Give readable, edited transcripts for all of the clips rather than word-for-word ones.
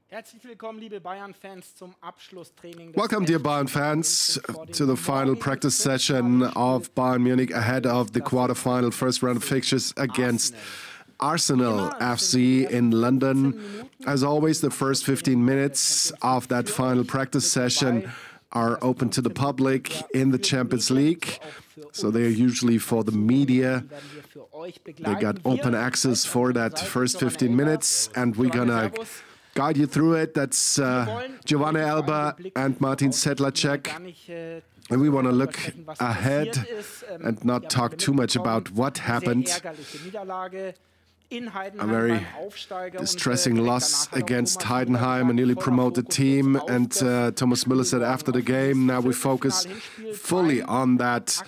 Welcome, dear Bayern fans, to the final practice session of Bayern Munich ahead of the quarterfinal first round of fixtures against Arsenal FC in London. As always, the first 15 minutes of that final practice session are open to the public in the Champions League. So they are usually for the media. They got open access for that first 15 minutes, and we're gonna guide you through it. That's Giovanni Elber and Martin Sedlacek. And we want to look ahead and not talk too much about what happened. A very distressing loss against Heidenheim, a newly promoted team. And Thomas Müller said after the game, now we focus fully on that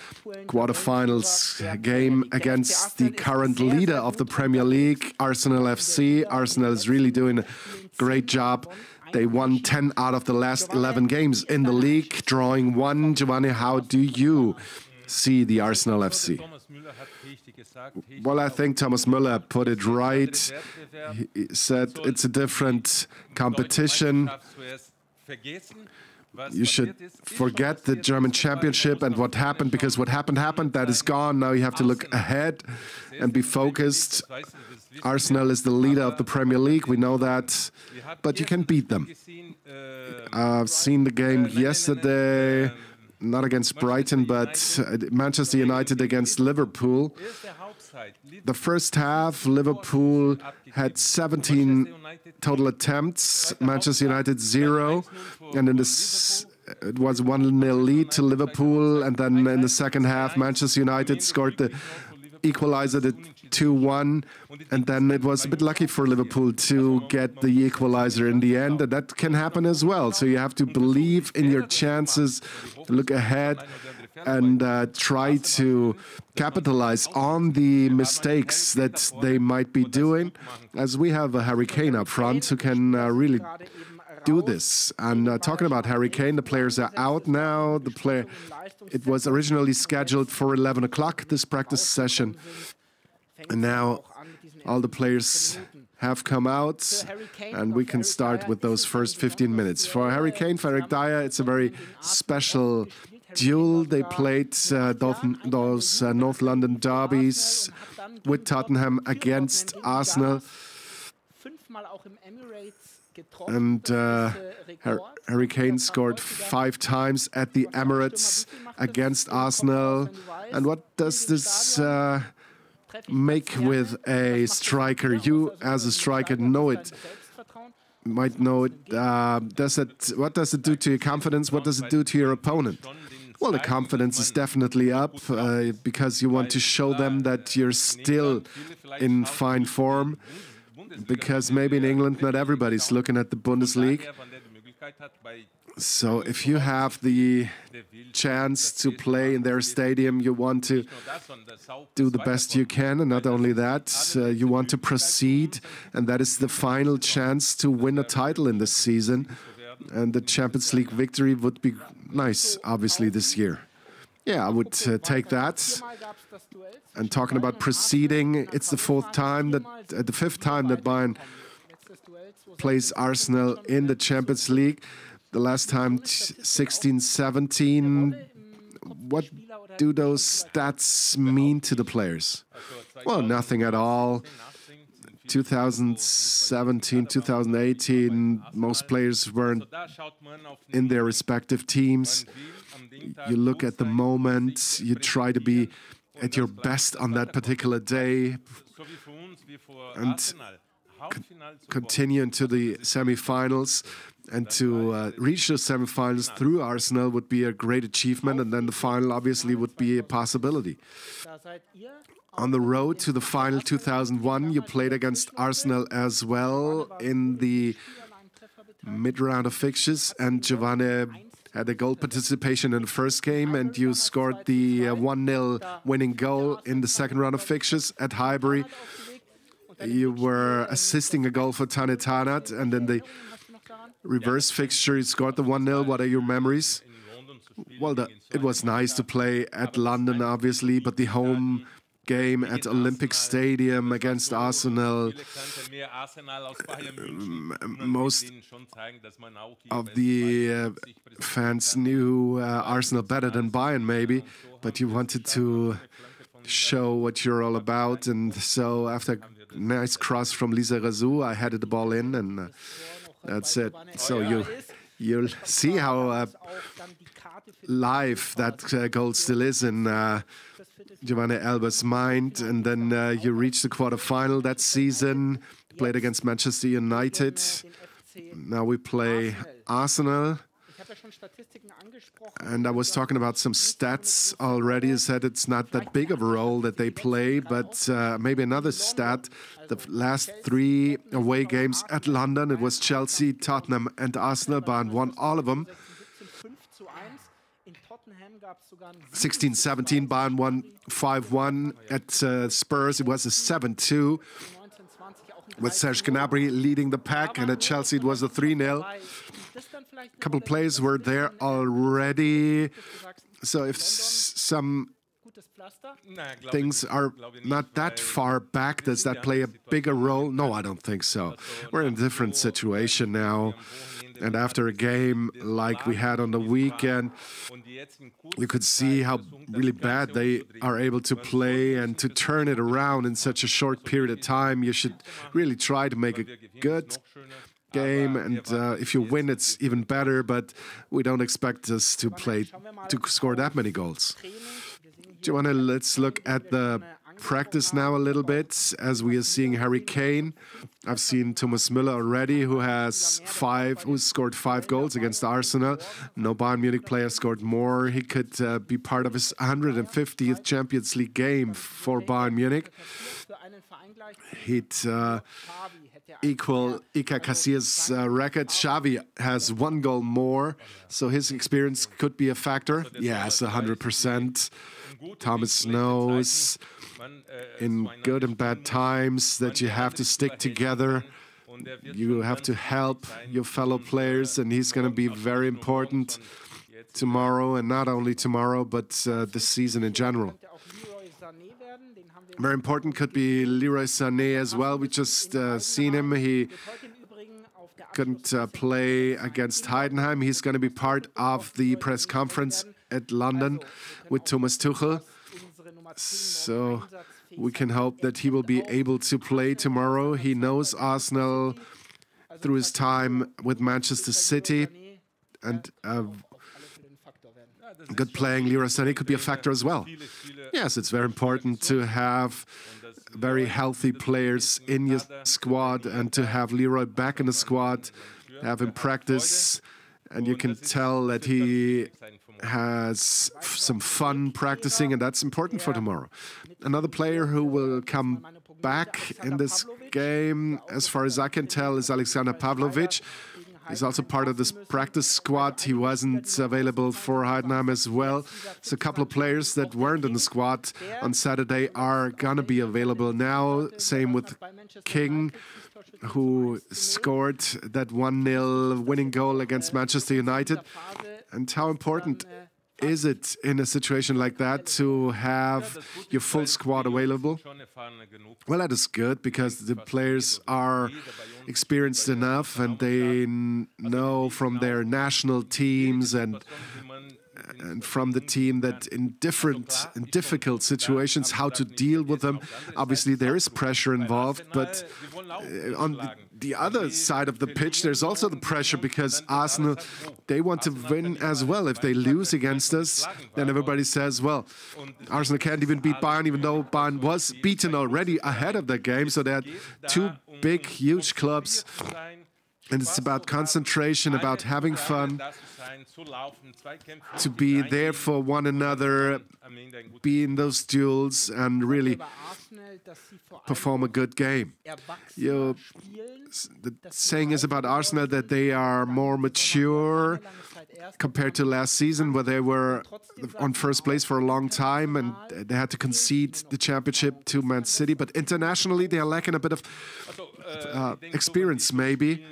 quarterfinals game against the current leader of the Premier League, Arsenal FC. Arsenal is really doing a great job. They won 10 out of the last 11 games in the league, drawing one. Giovanni, how do you see the Arsenal FC? Well, I think Thomas Müller put it right. He said it's a different competition. You should forget the German championship and what happened, because what happened, that is gone. Now you have to look ahead and be focused. Arsenal is the leader of the Premier League, we know that, but you can beat them. I've seen the game yesterday, not against Brighton, but Manchester United against Liverpool. The first half, Liverpool had 17 total attempts, Manchester United 0, and in this it was 1-0 lead to Liverpool, and then in the second half, Manchester United scored the equalizer, the 2-1, and then it was a bit lucky for Liverpool to get the equalizer in the end, and that can happen as well. So you have to believe in your chances, look ahead, and try to capitalize on the mistakes that they might be doing, as we have a Harry Kane up front who can really do this. And talking about Harry Kane, the players are out now. It was originally scheduled for 11 o'clock, this practice session. And now all the players have come out, and we can start with those first 15 minutes. For Harry Kane, for Eric Dyer, it's a very special duel. They played those North London derbies with Tottenham against Arsenal. And Harry Kane scored 5 times at the Emirates against Arsenal. And what does this make with a striker? You, as a striker, know it. Might know it. What does it do to your confidence? What does it do to your opponent? Well, the confidence is definitely up because you want to show them that you're still in fine form. Because maybe in England, not everybody's looking at the Bundesliga. So if you have the chance to play in their stadium, you want to do the best you can. And not only that, you want to proceed. And that is the final chance to win a title in this season. And the Champions League victory would be nice, obviously, this year. Yeah, I would take that. And talking about proceeding, it's the fifth time that Bayern plays Arsenal in the Champions League. The last time, 16-17. What do those stats mean to the players? Well, nothing at all. 2017, 2018, most players weren't in their respective teams. You look at the moment, you try to be at your best on that particular day, and continue into the semi-finals. And to reach the semi-finals through Arsenal would be a great achievement, and then the final obviously would be a possibility. On the road to the final 2001, you played against Arsenal as well in the mid-round of fixtures, and Giovanni had a goal participation in the first game, and you scored the 1-0 winning goal in the second round of fixtures at Highbury. You were assisting a goal for Tane Tanat, and in the reverse fixture, you scored the 1-0. What are your memories? Well, it was nice to play at London, obviously, but the home game at Olympic Stadium against Arsenal. Most of the fans knew Arsenal better than Bayern, maybe, but you wanted to show what you're all about. And so after a nice cross from Lisa Razou, I headed the ball in, and that's it. So you'll see how live that goal still is in Giovanni Elber's mind. And then you reach the quarterfinal that season, played against Manchester United. Now we play Arsenal. And I was talking about some stats already. I said it's not that big of a role that they play, but maybe another stat. The last 3 away games at London, it was Chelsea, Tottenham and Arsenal. Bayern won all of them. 16-17, Bayern won 5-1. At Spurs, it was a 7-2. With Serge Gnabry leading the pack, and at Chelsea it was a 3-0. A couple of players were there already. So if some things are not that far back, does that play a bigger role? No, I don't think so. We're in a different situation now. And after a game like we had on the weekend, you could see how really bad they are able to play, and to turn it around in such a short period of time. You should really try to make a good game, and if you win, it's even better, but we don't expect us to score that many goals. Giovanni, let's look at the practice now a little bit, as we are seeing Harry Kane. I've seen Thomas Müller already, who scored 5 goals against Arsenal. No Bayern Munich player scored more. He could be part of his 150th Champions League game for Bayern Munich. He'd equal Iker Casillas' record. Xavi has 1 goal more, so his experience could be a factor. Yes, 100%. Thomas knows in good and bad times that you have to stick together. You have to help your fellow players, and he's going to be very important tomorrow, and not only tomorrow, but this season in general. Very important could be Leroy Sané as well. We just seen him. He couldn't play against Heidenheim. He's going to be part of the press conference at London with Thomas Tuchel. So we can hope that he will be able to play tomorrow. He knows Arsenal through his time with Manchester City, and good playing Leroy Sané could be a factor as well. Yes, it's very important to have very healthy players in your squad, and to have Leroy back in the squad, have him practice, and you can tell that he has some fun practicing, and that's important for tomorrow. Another player who will come back in this game, as far as I can tell, is Alexander Pavlovic. He's also part of this practice squad. He wasn't available for Heidenheim as well. So a couple of players that weren't in the squad on Saturday are going to be available now. Same with King, who scored that 1-0 winning goal against Manchester United. And how important is it in a situation like that to have your full squad available? Well, that is good, because the players are experienced enough, and they know from their national teams and from the team that in difficult situations how to deal with them. Obviously, there is pressure involved, but on the other side of the pitch, there's also the pressure, because Arsenal, they want to win as well. If they lose against us, then everybody says, well, Arsenal can't even beat Bayern, even though Bayern was beaten already ahead of the game. So they had 2 big, huge clubs. And it's about concentration, about having fun, to be there for one another, be in those duels, and really perform a good game. The saying is about Arsenal that they are more mature compared to last season, where they were on first place for a long time and they had to concede the championship to Man City. But internationally, they are lacking a bit of experience, maybe.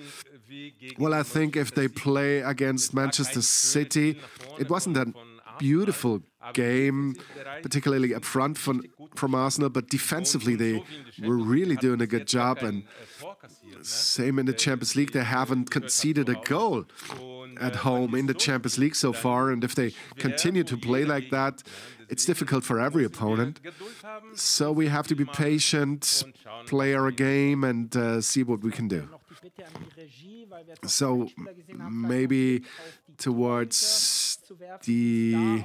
Well, I think if they play against Manchester from City, it wasn't a beautiful game, particularly up front from Arsenal, but defensively they were really doing a good job. And same in the Champions League, they haven't conceded a goal at home in the Champions League so far. And if they continue to play like that, it's difficult for every opponent. So we have to be patient, play our game, and see what we can do. So maybe towards the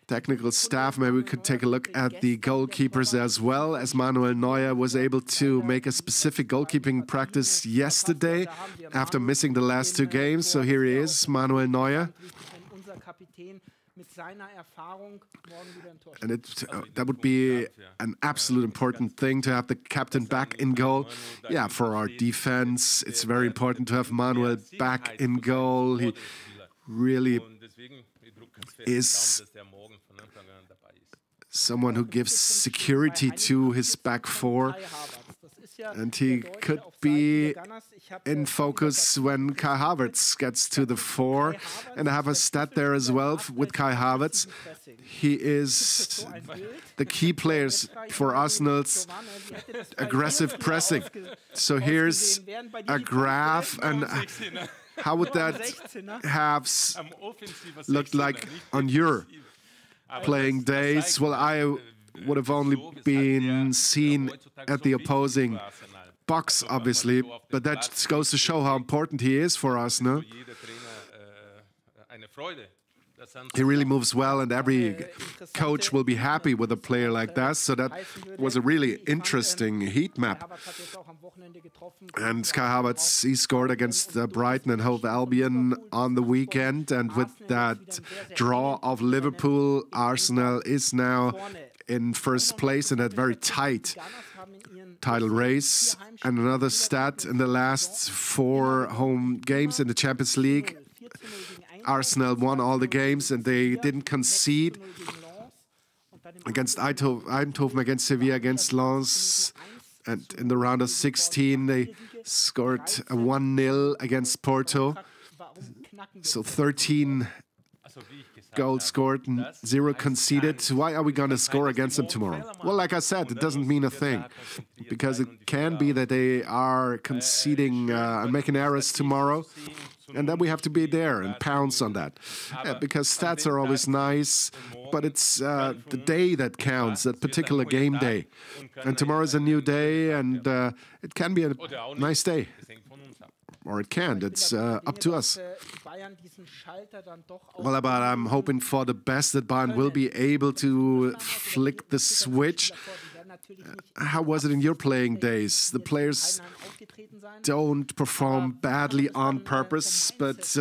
technical staff, maybe we could take a look at the goalkeepers as well, as Manuel Neuer was able to make a specific goalkeeping practice yesterday after missing the last 2 games. So here he is, Manuel Neuer. And that would be an absolute important thing to have the captain back in goal. Yeah, for our defense, it's very important to have Manuel back in goal. He really is someone who gives security to his back four. And he could be in focus when Kai Havertz gets to the fore. And I have a stat there as well with Kai Havertz. He is the key players for Arsenal's aggressive pressing. So here's a graph, and how would that have looked like on your playing days? Well, I would have only been seen at the opposing box, obviously, but that goes to show how important he is for us, no? He really moves well, and every coach will be happy with a player like that. So that was a really interesting heat map. And Kai Havertz, he scored against Brighton and Hove Albion on the weekend. And with that draw of Liverpool, Arsenal is now in first place in that very tight title race. And another stat, in the last 4 home games in the Champions League, Arsenal won all the games and they didn't concede. Against Eindhoven, against Sevilla, against Lens. And in the round of 16, they scored a 1-0 against Porto. So 13 goals scored and 0 conceded. Why are we going to score against them tomorrow? Well, like I said, it doesn't mean a thing, because it can be that they are conceding and making errors tomorrow, and then we have to be there and pounce on that. Because stats are always nice, but it's the day that counts, that particular game day. And tomorrow is a new day, and it can be a nice day. Or it can't. It's up to us. Well, but I'm hoping for the best, that Bayern will be able to flick the switch. How was it in your playing days? The players don't perform badly on purpose, but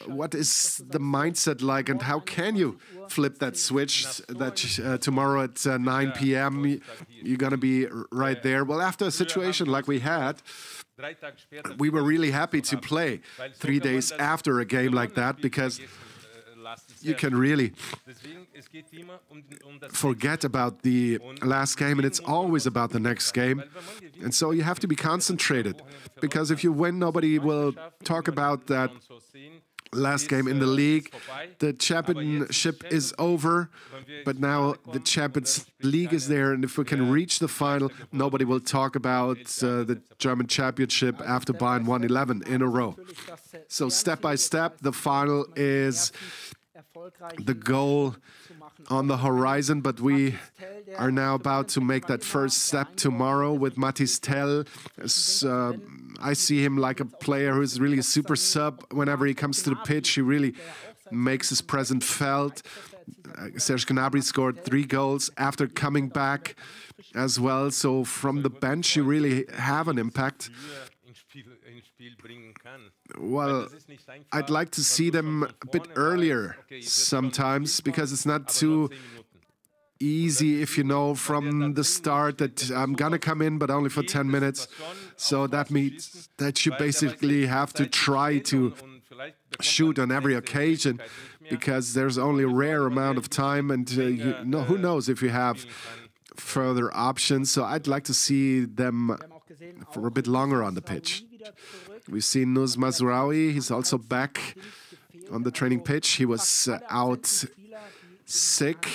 what is the mindset like, and how can you flip that switch that tomorrow at 9 p.m. you're going to be right there? Well, after a situation like we had, we were really happy to play 3 days after a game like that, because you can really forget about the last game, and it's always about the next game. And so you have to be concentrated, because if you win, nobody will talk about that last game in the league. The championship is over, but now the Champions League is there, and if we can reach the final, nobody will talk about the German championship after Bayern won 11 in a row. So step by step, the final is the goal on the horizon, but we are now about to make that first step tomorrow with Mathys Tel. I see him like a player who's really a super sub. Whenever he comes to the pitch, he really makes his presence felt. Serge Gnabry scored 3 goals after coming back as well. So from the bench, you really have an impact. Well, I'd like to see them a bit earlier sometimes, because it's not too easy if you know from the start that I'm going to come in, but only for 10 minutes. So that means that you basically have to try to shoot on every occasion, because there's only a rare amount of time, and who knows if you have further options. So I'd like to see them for a bit longer on the pitch. We've seen Nus Mazraoui. He's also back on the training pitch. He was out sick,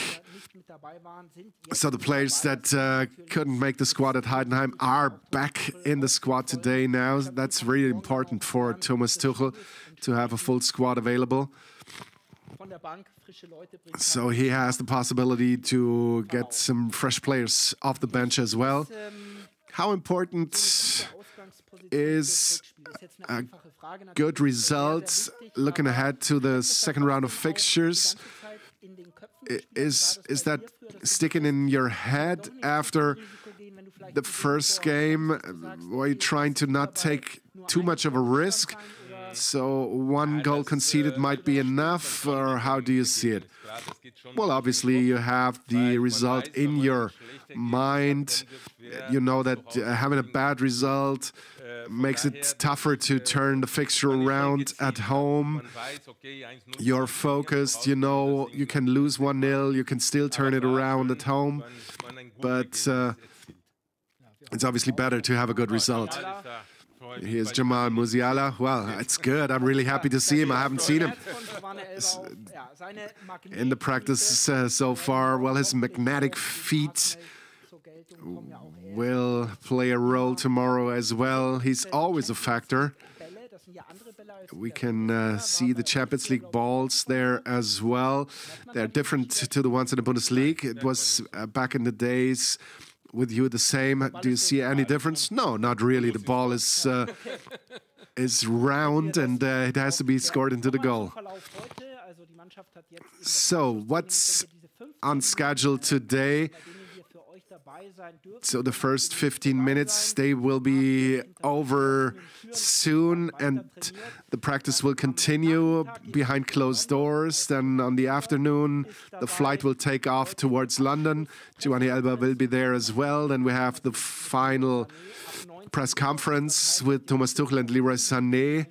So the players that couldn't make the squad at Heidenheim are back in the squad today now. That's really important for Thomas Tuchel to have a full squad available. So he has the possibility to get some fresh players off the bench as well. How important is a good result looking ahead to the second round of fixtures? Is that sticking in your head after the first game? Were you trying to not take too much of a risk? So one goal conceded might be enough, or how do you see it? Well, obviously you have the result in your mind. You know that having a bad result makes it tougher to turn the fixture around at home. You're focused, you know you can lose 1-0, you can still turn it around at home, but it's obviously better to have a good result. Here's Jamal Musiala. Well, it's good. I'm really happy to see him. I haven't seen him in the practice so far. Well, his magnetic feet will play a role tomorrow as well. He's always a factor. We can see the Champions League balls there as well. They're different to the ones in the Bundesliga. It was back in the days with you the same. Do you see any difference? No, not really. The ball is round and it has to be scored into the goal. So what's on schedule today? So the first 15 minutes, they will be over soon and the practice will continue behind closed doors. Then on the afternoon, the flight will take off towards London. Giovanni Elber will be there as well. Then we have the final press conference with Thomas Tuchel and Leroy Sané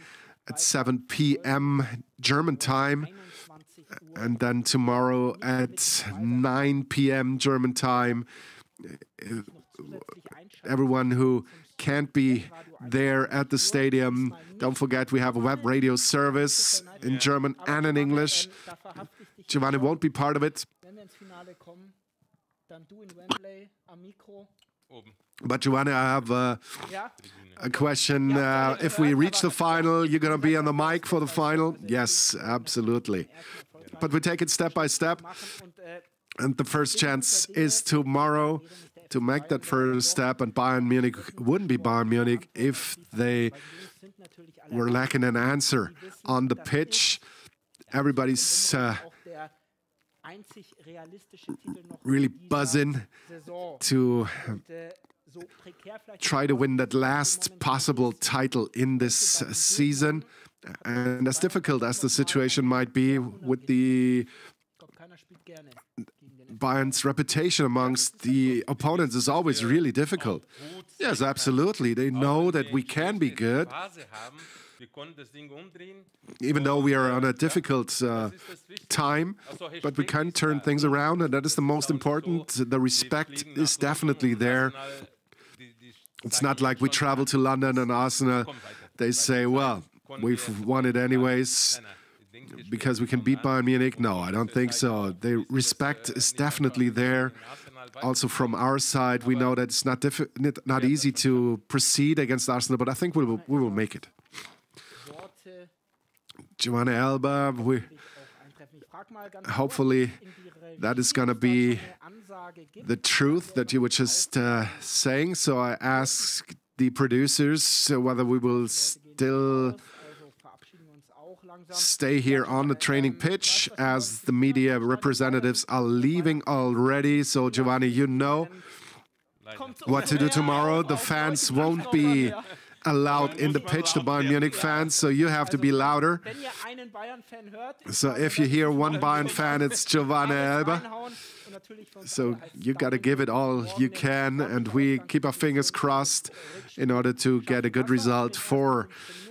at 7 p.m. German time. And then tomorrow at 9 p.m. German time, everyone who can't be there at the stadium, don't forget we have a web radio service in German and in English. Giovanni won't be part of it. But Giovanni, I have a question. If we reach the final, you're going to be on the mic for the final? Yes, absolutely. But we take it step by step. And the first chance is tomorrow to make that first step. And Bayern Munich wouldn't be Bayern Munich if they were lacking an answer on the pitch. Everybody's really buzzing to try to win that last possible title in this season. And as difficult as the situation might be with the Bayern's reputation amongst the opponents is always really difficult. Yes, absolutely. They know that we can be good, even though we are on a difficult time, but we can turn things around, and that is the most important. The respect is definitely there. It's not like we travel to London and Arsenal, they say, well, we've won it anyways because we can beat Bayern Munich. No, I don't think so. The respect is definitely there. Also from our side, we know that it's not easy to proceed against Arsenal, but I think we will make it. Giovanni Elber, hopefully that is going to be the truth that you were just saying. So I asked the producers whether we will still stay here on the training pitch as the media representatives are leaving already. So Giovanni, you know what to do tomorrow. The fans won't be allowed in the pitch, the Bayern Munich fans, so you have to be louder. So if you hear one Bayern fan, it's Giovanni Elber. So you got to give it all you can, and we keep our fingers crossed in order to get a good result for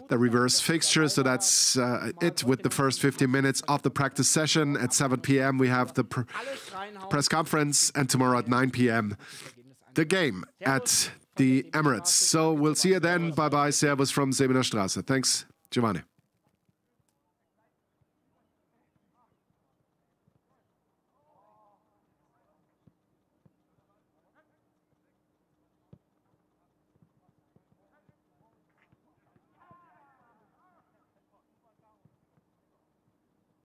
the reverse fixture. So that's it with the first 15 minutes of the practice session. At 7 p.m. we have the press conference, and tomorrow at 9 p.m. the game at the Emirates. So we'll see you then. Bye-bye. Servus from Säbener Straße. Thanks, Giovanni.